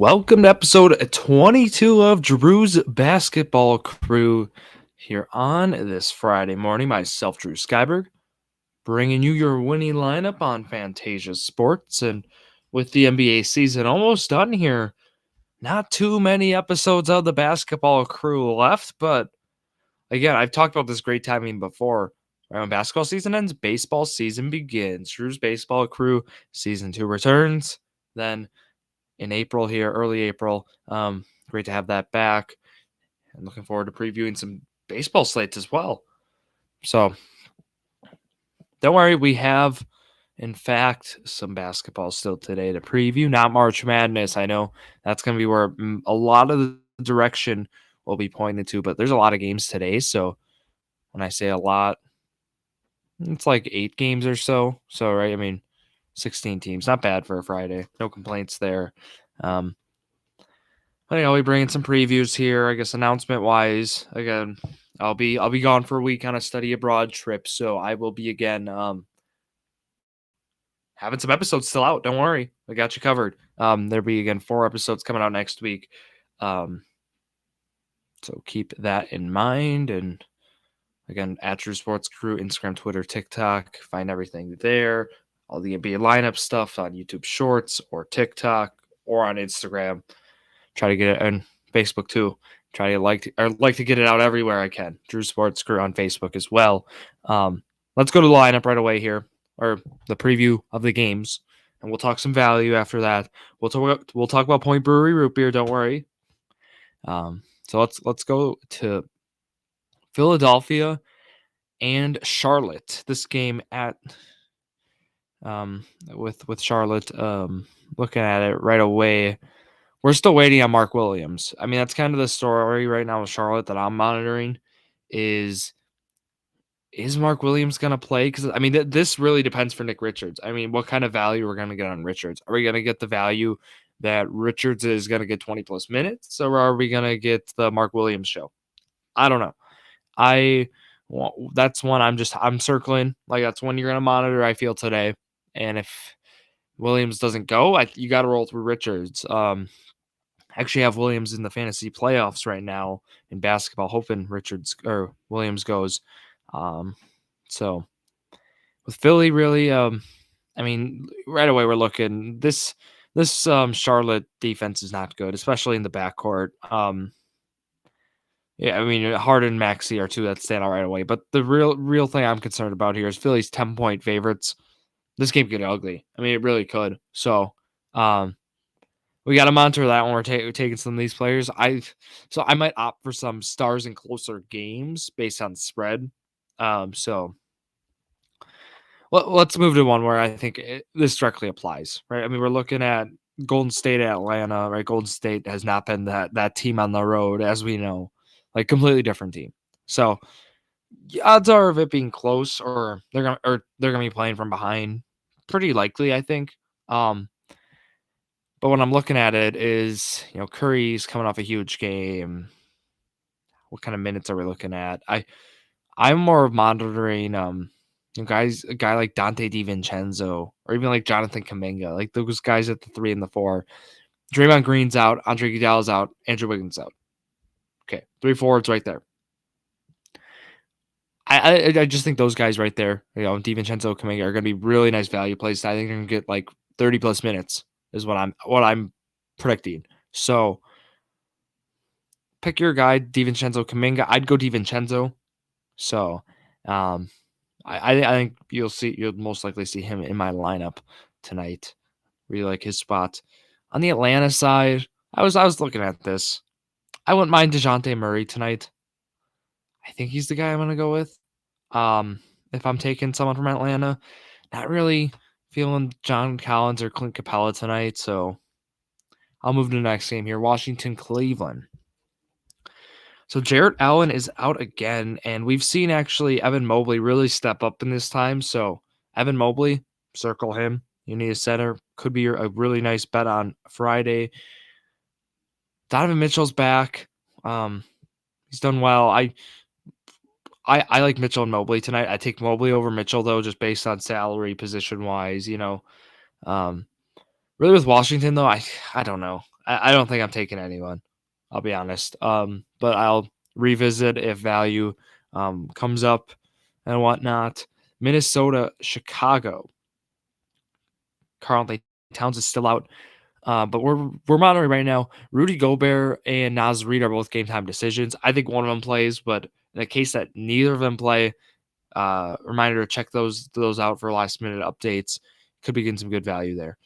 Welcome to episode 22 of Drew's Basketball Crew here on this Friday morning. Myself, Drew Skyberg, bringing you your winning lineup on Fantasia Sports. And with the NBA season almost done here, not too many episodes of the Basketball Crew left. But again, I've talked about this great timing before. Right when basketball season ends, baseball season begins. Drew's Baseball Crew season 2 returns. Then in April here, early April. Great to have that back. And looking forward to previewing some baseball slates as well. So don't worry, we have, in fact, some basketball still today to preview. Not March Madness. I know that's going to be where a lot of the direction will be pointed to, but there's a lot of games today. So when I say a lot, it's like 8 games or so. So, right, I mean, 16 teams. Not bad for a Friday. No complaints there. We bring in some previews here. I guess announcement wise, again, I'll be gone for a week on a study abroad trip, so I will be again having some episodes still out. Don't worry, I got you covered. There'll be again 4 episodes coming out next week. So keep that in mind. And again, at Drew Sports Crew, Instagram, Twitter, TikTok, find everything there. All the NBA lineup stuff on YouTube Shorts or TikTok or on Instagram. Try to get it on Facebook too. Try to like to get it out everywhere I can. Drew Sports Crew on Facebook as well. Let's go to the lineup right away here, or the preview of the games, and we'll talk some value after that. We'll talk about Point Brewery root beer. Don't worry. So let's go to Philadelphia and Charlotte. This game at with Charlotte. Looking at it right away. We're still waiting on Mark Williams. I mean, that's kind of the story right now with Charlotte that I'm monitoring is Mark Williams going to play? Because, I mean, this really depends for Nick Richards. I mean, what kind of value we're going to get on Richards? Are we going to get the value that Richards is going to get 20-plus minutes, or are we going to get the Mark Williams show? I don't know. That's one I'm circling. Like, that's one you're going to monitor, I feel, today. And if Williams doesn't go, you got to roll through Richards. Actually have Williams in the fantasy playoffs right now in basketball, hoping Williams goes. So with Philly, really, I mean, right away we're looking this Charlotte defense is not good, especially in the backcourt. Yeah, I mean, Harden and Maxey are 2 that stand out right away. But the real thing I'm concerned about here is Philly's 10-point favorites. This game could get ugly. I mean, it really could. So, we got to monitor that when we're taking some of these players. I might opt for some stars in closer games based on spread. So let's move to one where I think this directly applies, right? I mean, we're looking at Golden State at Atlanta, right? Golden State has not been that team on the road, as we know, like completely different team. So the odds are of it being close, or they're gonna be playing from behind, pretty likely, I think. But when I'm looking at it is, Curry's coming off a huge game. What kind of minutes are we looking at? I'm more of monitoring a guy like Dante DiVincenzo or even like Jonathan Kuminga, like those guys at the 3 and the 4. Draymond Green's out, Andre Iguodala's out, Andrew Wiggins out. Okay, 3 forwards right there. I just think those guys right there, DiVincenzo, Kuminga are going to be really nice value plays. I think they're going to get like 30+ minutes. Is what I'm predicting. So pick your guy, DiVincenzo, Kuminga. I'd go DiVincenzo. So I think you'll most likely see him in my lineup tonight. Really like his spot. On the Atlanta side, I was looking at this. I wouldn't mind DeJounte Murray tonight. I think he's the guy I'm gonna go with. If I'm taking someone from Atlanta, not really feeling John Collins or Clint Capella tonight, so I'll move to the next game here. Washington, Cleveland. So Jarrett Allen is out again, and we've seen actually Evan Mobley really step up in this time. So Evan Mobley, circle him. You need a center. Could be a really nice bet on Friday. Donovan Mitchell's back. He's done well. I like Mitchell and Mobley tonight. I take Mobley over Mitchell, though, just based on salary, position-wise, Really with Washington, though, I don't know. I don't think I'm taking anyone. I'll be honest. But I'll revisit if value comes up and whatnot. Minnesota, Chicago. Currently, Towns is still out. But we're monitoring right now. Rudy Gobert and Naz Reid are both game time decisions. I think one of them plays, but in the case that neither of them play, reminder to check those out for last minute updates. Could be getting some good value there.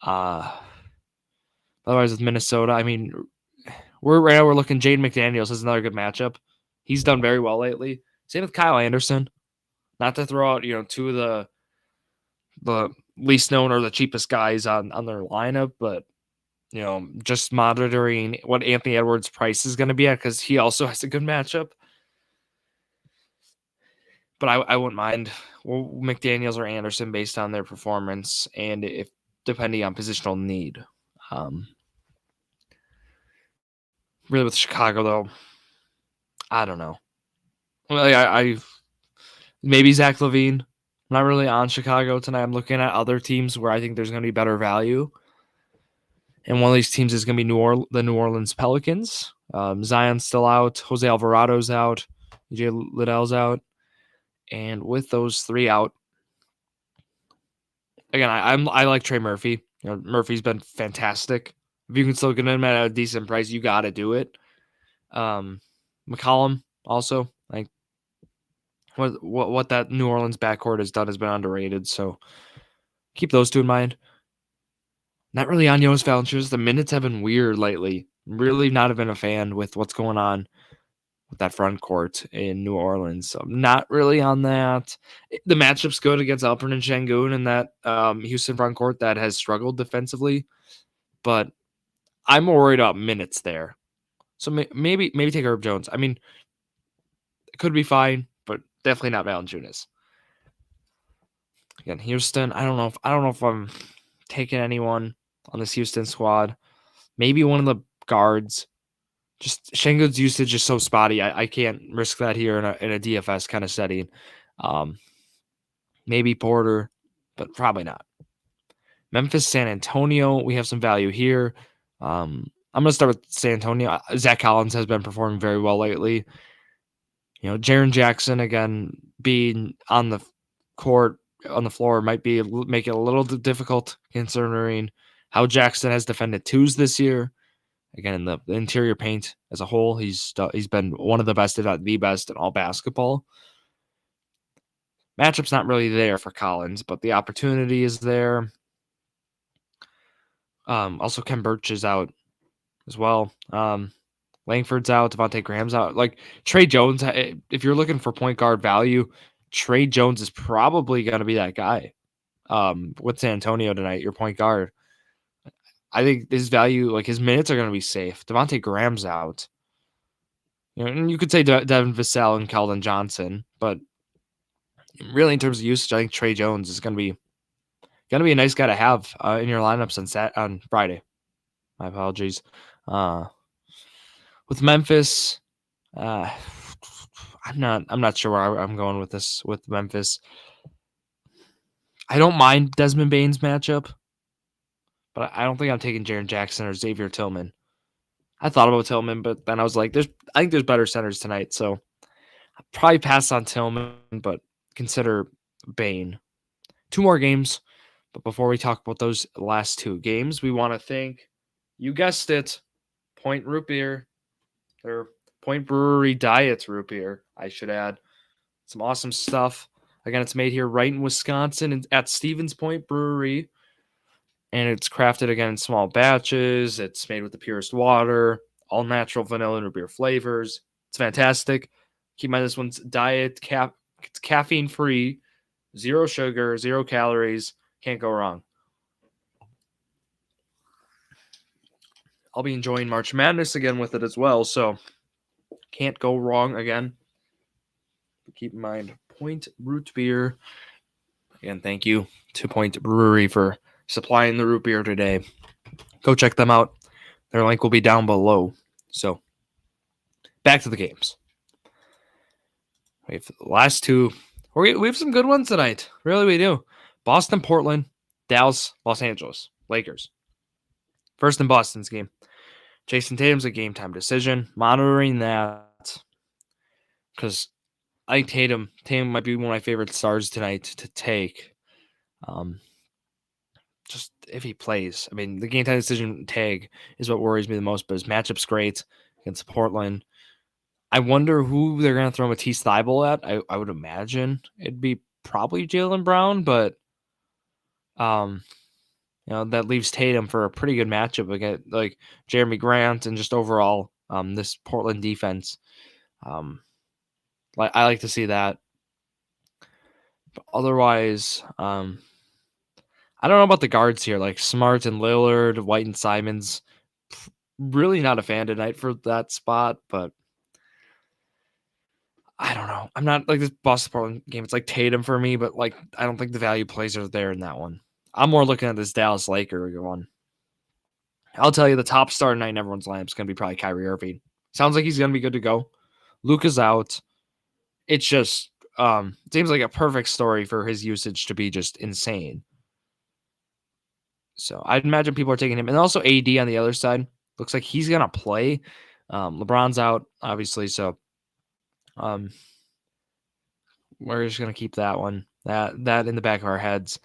Otherwise, with Minnesota, I mean, we're looking. Jaden McDaniels is another good matchup. He's done very well lately. Same with Kyle Anderson. Not to throw out two of the least known or the cheapest guys on their lineup, but just monitoring what Anthony Edwards' price is going to be at because he also has a good matchup. But I wouldn't mind McDaniels or Anderson based on their performance and if depending on positional need. Really with Chicago though, I don't know. Well, I maybe Zach LaVine. I'm not really on Chicago tonight. I'm looking at other teams where I think there's going to be better value. And one of these teams is going to be the New Orleans Pelicans. Zion's still out. Jose Alvarado's out. EJ Liddell's out. And with those three out, again, I like Trey Murphy. Murphy's been fantastic. If you can still get him at a decent price, you got to do it. McCollum also, like what that New Orleans backcourt has done has been underrated. So keep those two in mind. Not really on Jonas Valanciunas. The minutes have been weird lately. Really not been a fan with what's going on with that front court in New Orleans. So I'm not really on that. The matchup's good against Alperen and Şengün and that Houston front court that has struggled defensively. But I'm more worried about minutes there. So maybe take Herb Jones. I mean, it could be fine, but definitely not Valanciunas. Again, Houston. I don't know if I'm taking anyone on this Houston squad. Maybe one of the guards. Just Şengün's usage is so spotty. I can't risk that here in a DFS kind of setting. Maybe Porter, but probably not. Memphis, San Antonio. We have some value here. I'm going to start with San Antonio. Zach Collins has been performing very well lately. Jaren Jackson, again, being on the court, on the floor, might make it a little difficult considering how Jackson has defended twos this year. Again, in the interior paint as a whole, he's been one of the best, if not the best, in all basketball. Matchup's not really there for Collins, but the opportunity is there. Also, Ken Birch is out as well. Langford's out. Devontae Graham's out. Like Trey Jones, if you're looking for point guard value, Trey Jones is probably going to be that guy. With San Antonio tonight, your point guard. I think his value, like his minutes are going to be safe. Devontae Graham's out. And you could say Devin Vassell and Keldon Johnson, but really in terms of usage, I think Trey Jones is going to be a nice guy to have in your lineups on Friday. My apologies. With Memphis, I'm not sure where I'm going with this with Memphis. I don't mind Desmond Bane's matchup, but I don't think I'm taking Jaren Jackson or Xavier Tillman. I thought about Tillman, but then I was like, I think there's better centers tonight, so I'll probably pass on Tillman, but consider Bane. 2 more games, but before we talk about those last 2 games, we want to thank, you guessed it, Point Root Beer, or Point Brewery Diet Root Beer, I should add. Some awesome stuff. Again, it's made here right in Wisconsin at Stevens Point Brewery. And it's crafted, again, in small batches. It's made with the purest water, all natural vanilla and root beer flavors. It's fantastic. Keep in mind, this one's diet, it's caffeine-free, 0 sugar, 0 calories. Can't go wrong. I'll be enjoying March Madness again with it as well, so can't go wrong again. But keep in mind, Point Root Beer. Again, thank you to Point Brewery for supplying the root beer today. Go check them out. Their link will be down below. So, back to the games. We have the last 2. We have some good ones tonight. Really, we do. Boston, Portland, Dallas, Los Angeles, Lakers. First in Boston's game. Jason Tatum's a game time decision. Monitoring that because I think Tatum might be one of my favorite stars tonight to take. Just if he plays. I mean, the game time decision tag is what worries me the most, but his matchup's great against Portland. I wonder who they're going to throw Matisse Thybulle at. I would imagine it'd be probably Jaylen Brown, but that leaves Tatum for a pretty good matchup against like Jeremy Grant and just overall this Portland defense. Like I like to see that. But otherwise, I don't know about the guards here, like Smart and Lillard, White and Simons. Really not a fan tonight for that spot, but I don't know. I'm not like this Boston Portland game. It's like Tatum for me, but like I don't think the value plays are there in that one. I'm more looking at this Dallas Laker one. I'll tell you, the top star tonight in everyone's lineup is going to be probably Kyrie Irving. Sounds like he's going to be good to go. Luka's out. It's just seems like a perfect story for his usage to be just insane. So I'd imagine people are taking him. And also AD on the other side. Looks like he's going to play. LeBron's out, obviously. So we're just going to keep that one. That in the back of our heads.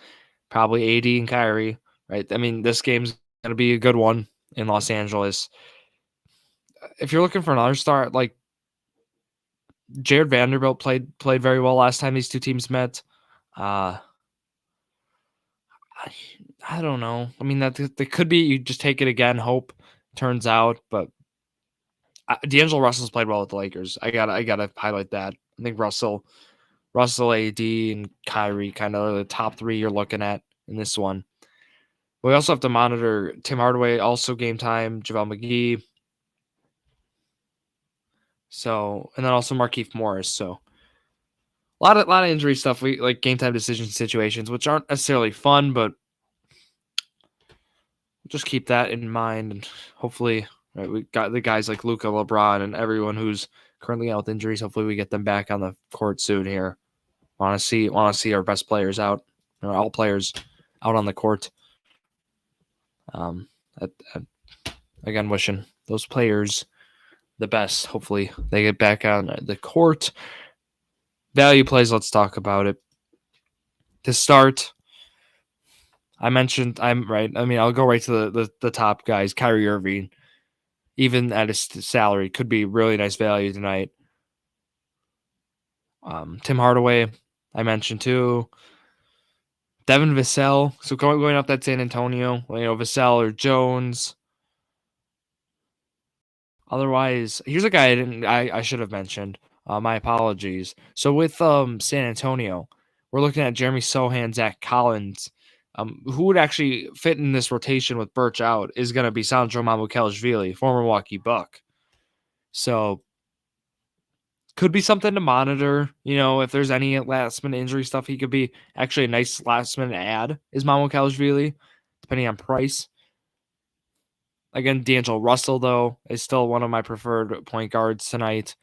Probably AD and Kyrie, right? I mean, this game's going to be a good one in Los Angeles. If you're looking for another star, like Jared Vanderbilt played very well last time these two teams met. I don't know. I mean, that could be you just take it again, hope turns out. But D'Angelo Russell's played well with the Lakers. I gotta highlight that. I think Russell, AD, and Kyrie kind of are the top three you're looking at in this one. We also have to monitor Tim Hardaway, also game time, JaVale McGee. So, and then also Markieff Morris. So, a lot of injury stuff. We like game time decision situations, which aren't necessarily fun, but just keep that in mind. And hopefully, right, we got the guys like Luka, LeBron, and everyone who's currently out with injuries. Hopefully, we get them back on the court soon. Here, want to see our best players out, all players out on the court. Again, wishing those players the best. Hopefully, they get back on the court. Value plays, let's talk about it. To start, I'm right. I mean, I'll go right to the top guys. Kyrie Irving, even at his salary, could be really nice value tonight. Tim Hardaway, I mentioned too. Devin Vassell. So going up that San Antonio, Vassell or Jones. Otherwise, here's a guy I should have mentioned. My apologies. So with San Antonio, we're looking at Jeremy Sohan, Zach Collins. Who would actually fit in this rotation with Birch out is going to be Sandro Mamukelashvili, former Milwaukee Buck. So could be something to monitor. If there's any last minute injury stuff, he could be actually a nice last minute add. Is Mamukelashvili, depending on price. Again, D'Angelo Russell, though, is still one of my preferred point guards tonight.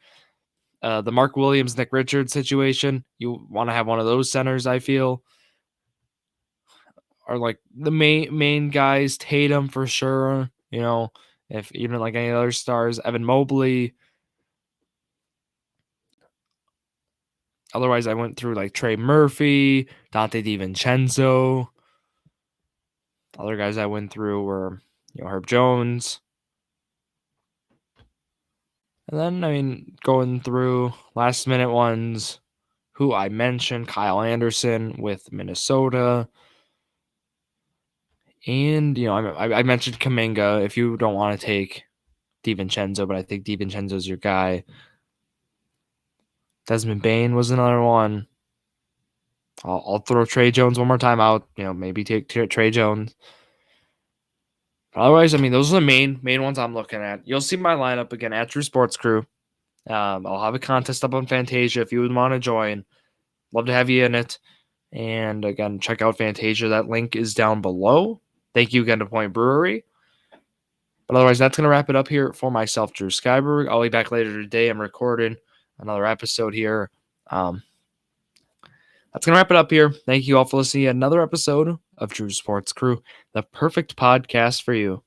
The Mark Williams, Nick Richards situation, you want to have one of those centers, I feel. Are like the main guys, Tatum for sure. If even like any other stars, Evan Mobley. Otherwise, I went through like Trey Murphy, Dante DiVincenzo. Other guys I went through were Herb Jones. And then, going through last minute ones, who I mentioned, Kyle Anderson with Minnesota. And, I mentioned Kuminga if you don't want to take DiVincenzo, but I think DiVincenzo's your guy. Desmond Bane was another one. I'll throw Trey Jones one more time out. Maybe take Trey Jones. Otherwise, those are the main ones I'm looking at. You'll see my lineup again at Drew Sports Crew. I'll have a contest up on Fantasia if you would want to join. Love to have you in it. And again, check out Fantasia. That link is down below. Thank you again to Point Brewery. But otherwise, that's going to wrap it up here for myself, Drew Skyberg. I'll be back later today. I'm recording another episode here. That's going to wrap it up here. Thank you all for listening to another episode of Drew Sports Crew, the perfect podcast for you.